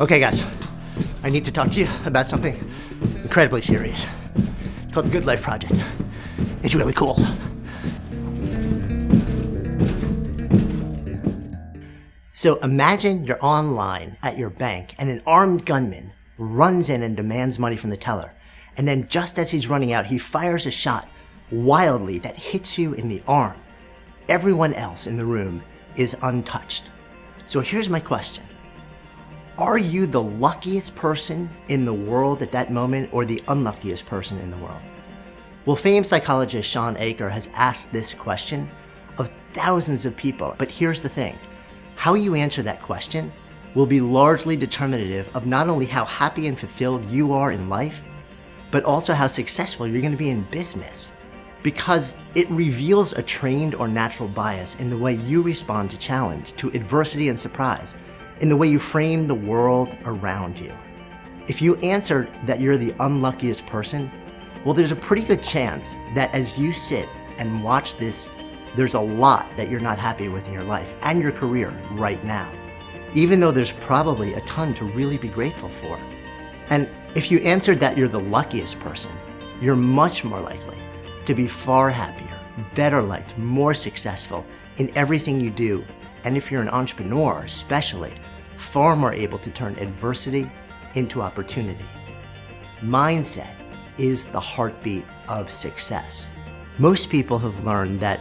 Okay, guys, I need to talk to you about something incredibly serious. It's called the Good Life Project. It's really cool. So imagine you're online at your bank and an armed gunman runs in and demands money from the teller. And then just as he's running out, he fires a shot wildly that hits you in the arm. Everyone else in the room is untouched. So here's my question. Are you the luckiest person in the world at that moment or the unluckiest person in the world? Well, famed psychologist Shawn Achor has asked this question of thousands of people. But here's the thing. How you answer that question will be largely determinative of not only how happy and fulfilled you are in life, but also how successful you're going to be in business. Because it reveals a trained or natural bias in the way you respond to challenge, to adversity and surprise, in the way you frame the world around you. If you answered that you're the unluckiest person, well, there's a pretty good chance that as you sit and watch this, there's a lot that you're not happy with in your life and your career right now, even though there's probably a ton to really be grateful for. And if you answered that you're the luckiest person, you're much more likely to be far happier, better liked, more successful in everything you do. And if you're an entrepreneur, especially, far more able to turn adversity into opportunity. Mindset is the heartbeat of success. Most people have learned that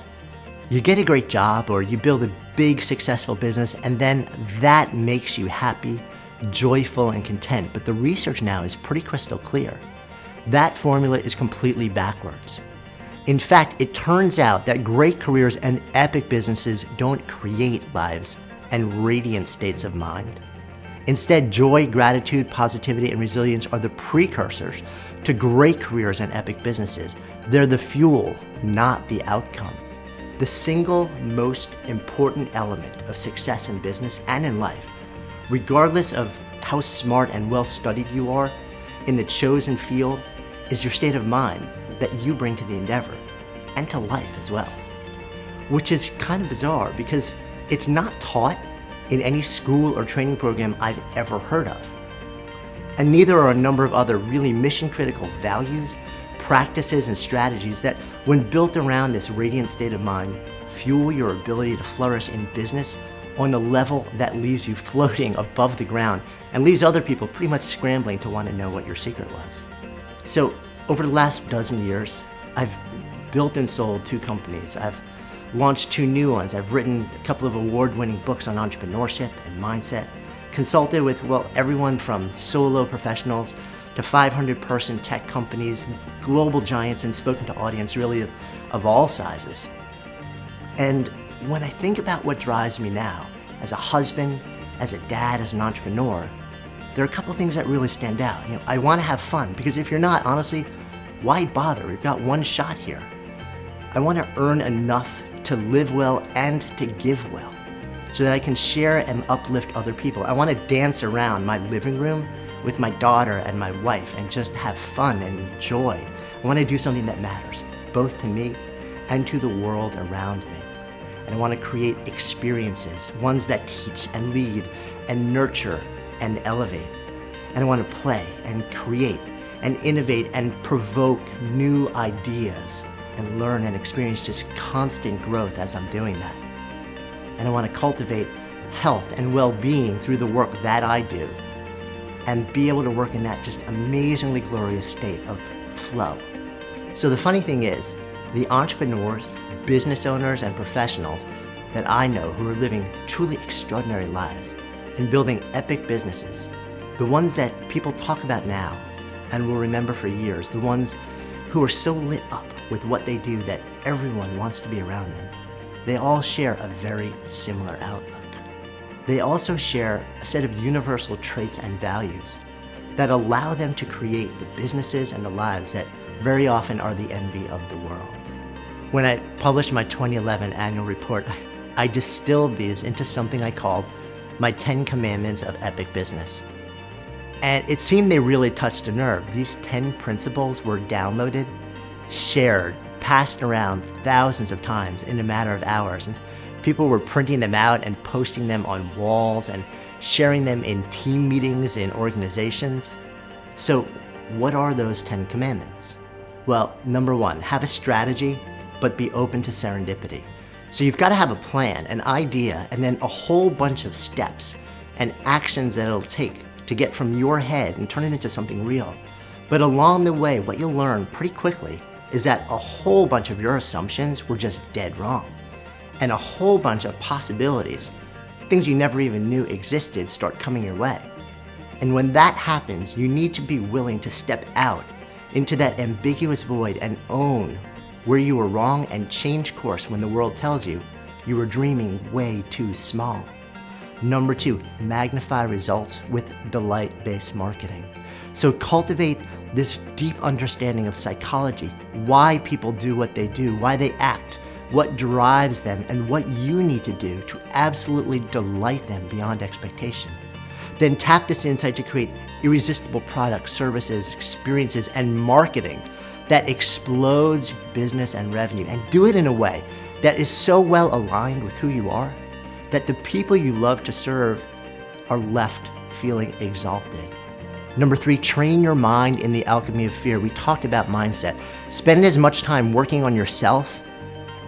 you get a great job or you build a big successful business and then that makes you happy, joyful, and content. But the research now is pretty crystal clear. That formula is completely backwards. In fact, it turns out that great careers and epic businesses don't create lives and radiant states of mind. Instead, joy, gratitude, positivity, and resilience are the precursors to great careers and epic businesses. They're the fuel, not the outcome. The single most important element of success in business and in life, regardless of how smart and well-studied you are in the chosen field, is your state of mind that you bring to the endeavor and to life as well. Which is kind of bizarre because it's not taught in any school or training program I've ever heard of. And neither are a number of other really mission-critical values, practices, and strategies that, when built around this radiant state of mind, fuel your ability to flourish in business on a level that leaves you floating above the ground and leaves other people pretty much scrambling to want to know what your secret was. So over the last dozen years, I've built and sold 2 companies. I've launched 2 new ones. I've written a couple of award-winning books on entrepreneurship and mindset, consulted with, everyone from solo professionals to 500-person tech companies, global giants, and spoken to audience really of all sizes. And when I think about what drives me now, as a husband, as a dad, as an entrepreneur, there are a couple of things that really stand out. I want to have fun, because if you're not, honestly, why bother? We've got one shot here. I want to earn enough to live well and to give well, so that I can share and uplift other people. I want to dance around my living room with my daughter and my wife and just have fun and enjoy. I want to do something that matters, both to me and to the world around me. And I want to create experiences, ones that teach and lead and nurture and elevate. And I want to play and create and innovate and provoke new ideas and learn and experience just constant growth as I'm doing that. And I want to cultivate health and well-being through the work that I do and be able to work in that just amazingly glorious state of flow. So the funny thing is, the entrepreneurs, business owners, and professionals that I know who are living truly extraordinary lives and building epic businesses, the ones that people talk about now and will remember for years, the ones who are so lit up with what they do that everyone wants to be around them, they all share a very similar outlook. They also share a set of universal traits and values that allow them to create the businesses and the lives that very often are the envy of the world. When I published my 2011 annual report, I distilled these into something I called my 10 Commandments of Epic Business. And it seemed they really touched a nerve. These 10 principles were downloaded, shared, passed around thousands of times in a matter of hours. And people were printing them out and posting them on walls and sharing them in team meetings in organizations. So what are those 10 commandments? Well, number 1, have a strategy, but be open to serendipity. So you've got to have a plan, an idea, and then a whole bunch of steps and actions that it'll take to get from your head and turn it into something real. But along the way, what you'll learn pretty quickly is that a whole bunch of your assumptions were just dead wrong. And a whole bunch of possibilities, things you never even knew existed, start coming your way. And when that happens, you need to be willing to step out into that ambiguous void and own where you were wrong and change course when the world tells you you were dreaming way too small. Number 2, magnify results with delight-based marketing. So cultivate this deep understanding of psychology, why people do what they do, why they act, what drives them, and what you need to do to absolutely delight them beyond expectation. Then tap this insight to create irresistible products, services, experiences, and marketing that explodes business and revenue, and do it in a way that is so well aligned with who you are that the people you love to serve are left feeling exalted. Number 3, train your mind in the alchemy of fear. We talked about mindset. Spend as much time working on yourself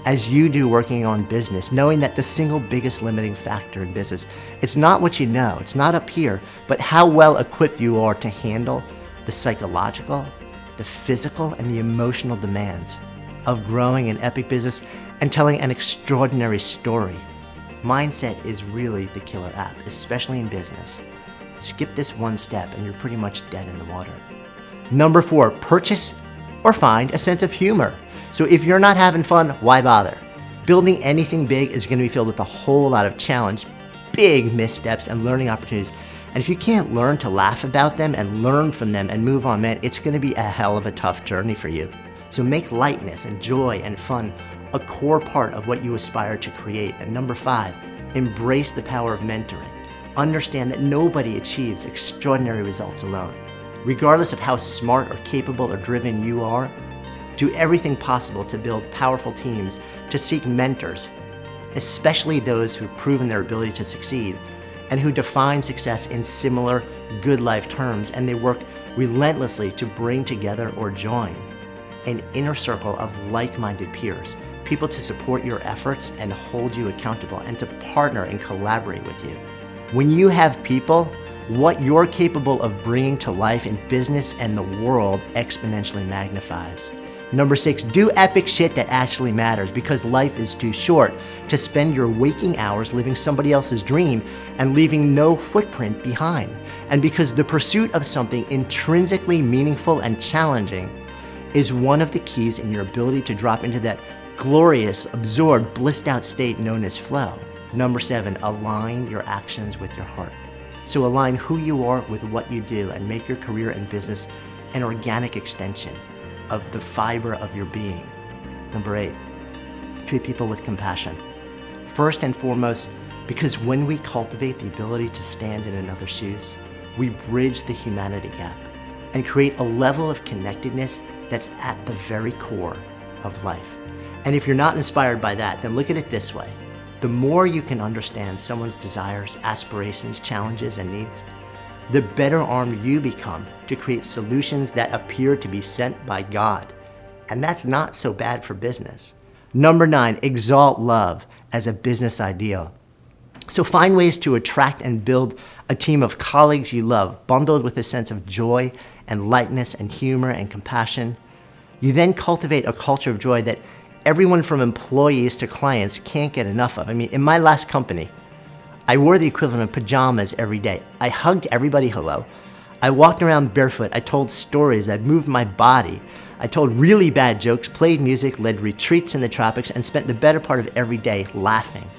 as you do working on business, knowing that the single biggest limiting factor in business, it's not what you know, it's not up here, but how well equipped you are to handle the psychological, the physical, and the emotional demands of growing an epic business and telling an extraordinary story. Mindset is really the killer app, especially in business. Skip this one step and you're pretty much dead in the water. Number 4, purchase or find a sense of humor. So if you're not having fun, why bother? Building anything big is going to be filled with a whole lot of challenge, big missteps, and learning opportunities. And if you can't learn to laugh about them and learn from them and move on, man, it's going to be a hell of a tough journey for you. So make lightness and joy and fun a core part of what you aspire to create. And number 5, embrace the power of mentoring. Understand that nobody achieves extraordinary results alone. Regardless of how smart or capable or driven you are, do everything possible to build powerful teams, to seek mentors, especially those who've proven their ability to succeed and who define success in similar good life terms, and they work relentlessly to bring together or join an inner circle of like-minded peers, people to support your efforts and hold you accountable and to partner and collaborate with you. When you have people, what you're capable of bringing to life in business and the world exponentially magnifies. Number 6, do epic shit that actually matters, because life is too short to spend your waking hours living somebody else's dream and leaving no footprint behind. And because the pursuit of something intrinsically meaningful and challenging is one of the keys in your ability to drop into that glorious, absorbed, blissed out state known as flow. Number 7, align your actions with your heart. So align who you are with what you do and make your career and business an organic extension of the fiber of your being. Number 8, treat people with compassion. First and foremost, because when we cultivate the ability to stand in another's shoes, we bridge the humanity gap and create a level of connectedness that's at the very core of life. And if you're not inspired by that, then look at it this way. The more you can understand someone's desires, aspirations, challenges, and needs, the better armed you become to create solutions that appear to be sent by God. And that's not so bad for business. Number 9, exalt love as a business ideal. So find ways to attract and build a team of colleagues you love, bundled with a sense of joy and lightness and humor and compassion. You then cultivate a culture of joy that everyone from employees to clients can't get enough of. I mean, in my last company, I wore the equivalent of pajamas every day. I hugged everybody hello. I walked around barefoot. I told stories. I moved my body. I told really bad jokes, played music, led retreats in the tropics, and spent the better part of every day laughing.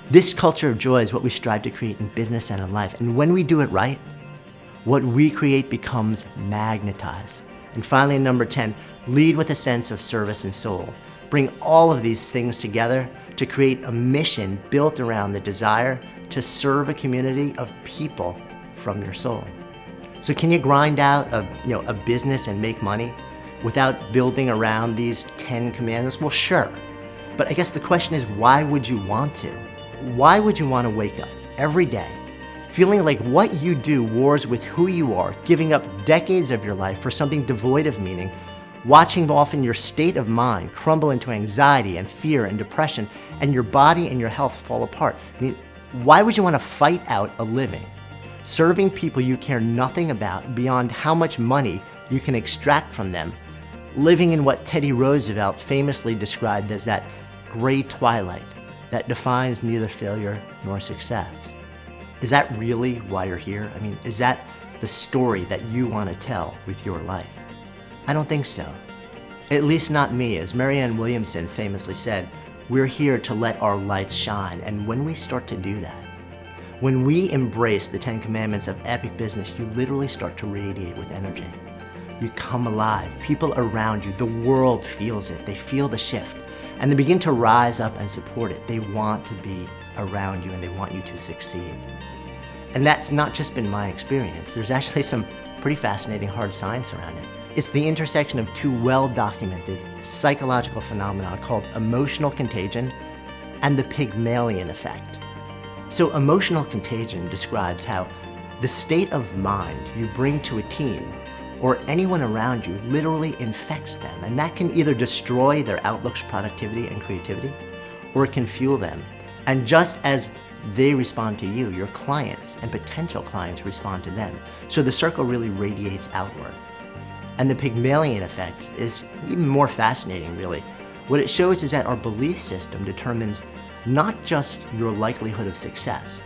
This culture of joy is what we strive to create in business and in life. And when we do it right, what we create becomes magnetized. And finally, number 10, lead with a sense of service and soul. Bring all of these things together to create a mission built around the desire to serve a community of people from your soul. So can you grind out a business and make money without building around these 10 commandments? Well, sure. But I guess the question is, why would you want to? Why would you want to wake up every day feeling like what you do wars with who you are, giving up decades of your life for something devoid of meaning, watching often your state of mind crumble into anxiety and fear and depression, and your body and your health fall apart. I mean, why would you want to fight out a living, serving people you care nothing about beyond how much money you can extract from them, living in what Teddy Roosevelt famously described as that gray twilight that defines neither failure nor success? Is that really why you're here? I mean, is that the story that you want to tell with your life? I don't think so. At least not me. As Marianne Williamson famously said, we're here to let our lights shine. And when we start to do that, when we embrace the 10 commandments of epic business, you literally start to radiate with energy. You come alive. People around you, the world feels it. They feel the shift. And they begin to rise up and support it. They want to be around you and they want you to succeed. And that's not just been my experience. There's actually some pretty fascinating hard science around it. It's the intersection of two well-documented psychological phenomena called emotional contagion and the Pygmalion effect. So emotional contagion describes how the state of mind you bring to a team or anyone around you literally infects them, and that can either destroy their outlook's productivity and creativity, or it can fuel them. And just as they respond to you, your clients and potential clients respond to them. So the circle really radiates outward. And the Pygmalion effect is even more fascinating, really. What it shows is that our belief system determines not just your likelihood of success,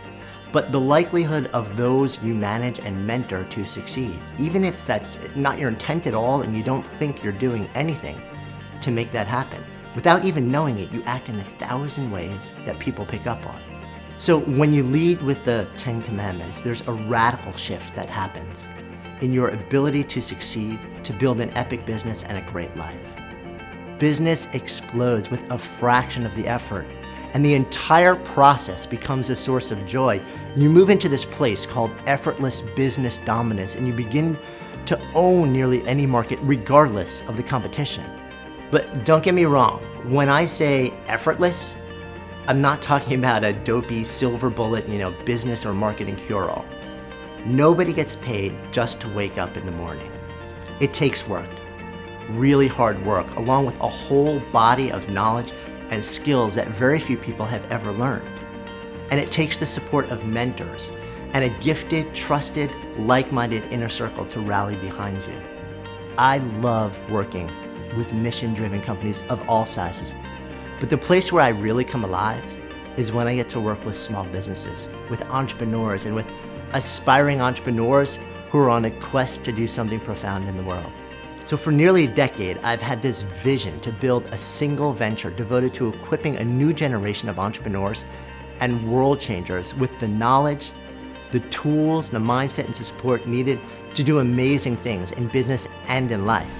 but the likelihood of those you manage and mentor to succeed, even if that's not your intent at all and you don't think you're doing anything to make that happen. Without even knowing it, you act in 1,000 ways that people pick up on. So when you lead with the 10 commandments, there's a radical shift that happens in your ability to succeed, to build an epic business and a great life. Business explodes with a fraction of the effort, and the entire process becomes a source of joy. You move into this place called effortless business dominance, and you begin to own nearly any market regardless of the competition. But don't get me wrong, when I say effortless, I'm not talking about a dopey silver bullet, business or marketing cure-all. Nobody gets paid just to wake up in the morning. It takes work, really hard work, along with a whole body of knowledge and skills that very few people have ever learned. And it takes the support of mentors and a gifted, trusted, like-minded inner circle to rally behind you. I love working with mission-driven companies of all sizes. But the place where I really come alive is when I get to work with small businesses, with entrepreneurs, and with aspiring entrepreneurs who are on a quest to do something profound in the world. So for nearly a decade, I've had this vision to build a single venture devoted to equipping a new generation of entrepreneurs and world changers with the knowledge, the tools, the mindset, and the support needed to do amazing things in business and in life.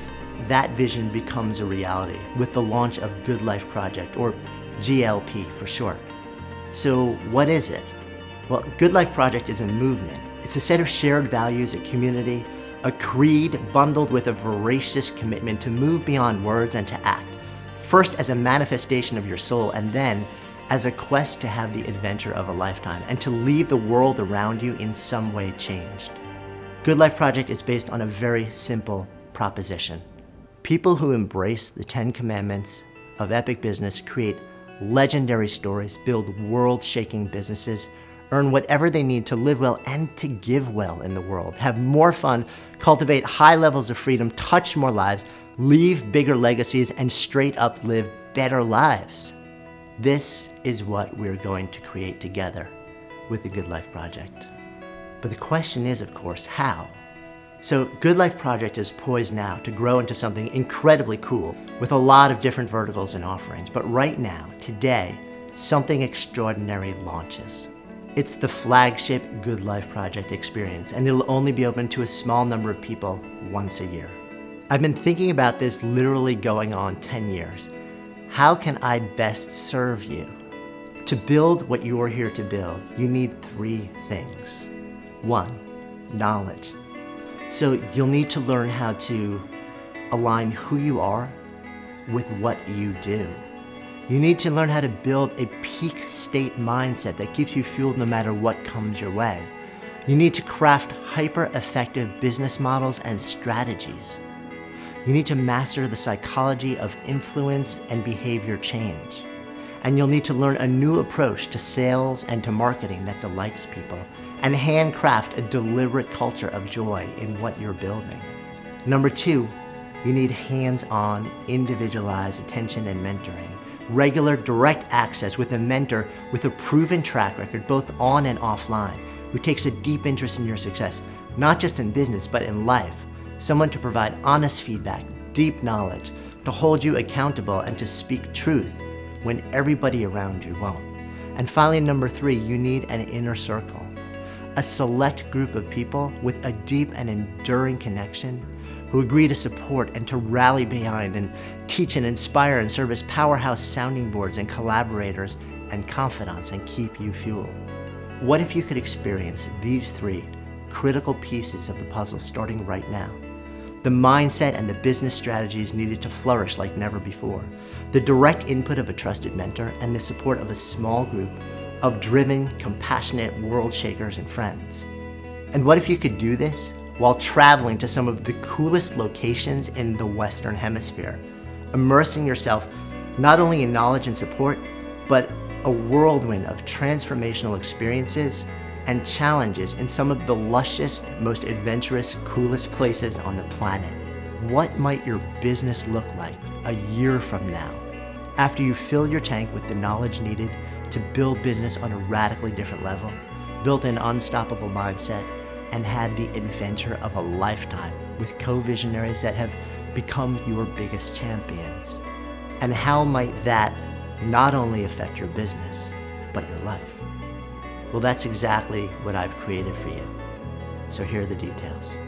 That vision becomes a reality with the launch of Good Life Project, or GLP for short. So what is it? Well, Good Life Project is a movement. It's a set of shared values, a community, a creed bundled with a voracious commitment to move beyond words and to act, first as a manifestation of your soul, and then as a quest to have the adventure of a lifetime and to leave the world around you in some way changed. Good Life Project is based on a very simple proposition. People who embrace the 10 commandments of epic business create legendary stories, build world-shaking businesses, earn whatever they need to live well and to give well in the world, have more fun, cultivate high levels of freedom, touch more lives, leave bigger legacies, and straight up live better lives. This is what we're going to create together with the Good Life Project. But the question is, of course, how? So Good Life Project is poised now to grow into something incredibly cool with a lot of different verticals and offerings. But right now, today, something extraordinary launches. It's the flagship Good Life Project experience, and it'll only be open to a small number of people once a year. I've been thinking about this literally going on 10 years. How can I best serve you? To build what you're here to build, you need 3 things. 1, knowledge. So you'll need to learn how to align who you are with what you do. You need to learn how to build a peak state mindset that keeps you fueled no matter what comes your way. You need to craft hyper-effective business models and strategies. You need to master the psychology of influence and behavior change. And you'll need to learn a new approach to sales and to marketing that delights people, and handcraft a deliberate culture of joy in what you're building. Number 2, you need hands-on, individualized attention and mentoring. Regular, direct access with a mentor with a proven track record, both on and offline, who takes a deep interest in your success, not just in business, but in life. Someone to provide honest feedback, deep knowledge, to hold you accountable, and to speak truth when everybody around you won't. And finally, number 3, you need an inner circle. A select group of people with a deep and enduring connection who agree to support and to rally behind and teach and inspire and serve as powerhouse sounding boards and collaborators and confidants and keep you fueled. What if you could experience these 3 critical pieces of the puzzle starting right now? The mindset and the business strategies needed to flourish like never before. The direct input of a trusted mentor and the support of a small group of driven, compassionate world shakers and friends. And what if you could do this while traveling to some of the coolest locations in the Western Hemisphere, immersing yourself not only in knowledge and support, but a whirlwind of transformational experiences and challenges in some of the lushest, most adventurous, coolest places on the planet? What might your business look like a year from now, after you fill your tank with the knowledge needed to build business on a radically different level, built an unstoppable mindset, and had the adventure of a lifetime with co-visionaries that have become your biggest champions? And how might that not only affect your business, but your life? Well, that's exactly what I've created for you. So here are the details.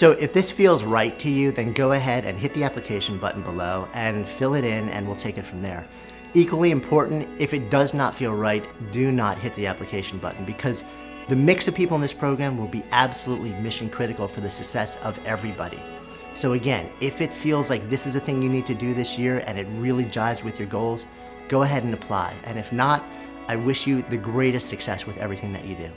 So if this feels right to you, then go ahead and hit the application button below and fill it in, and we'll take it from there. Equally important, if it does not feel right, do not hit the application button, because the mix of people in this program will be absolutely mission critical for the success of everybody. So again, if it feels like this is a thing you need to do this year and it really jives with your goals, go ahead and apply. And if not, I wish you the greatest success with everything that you do.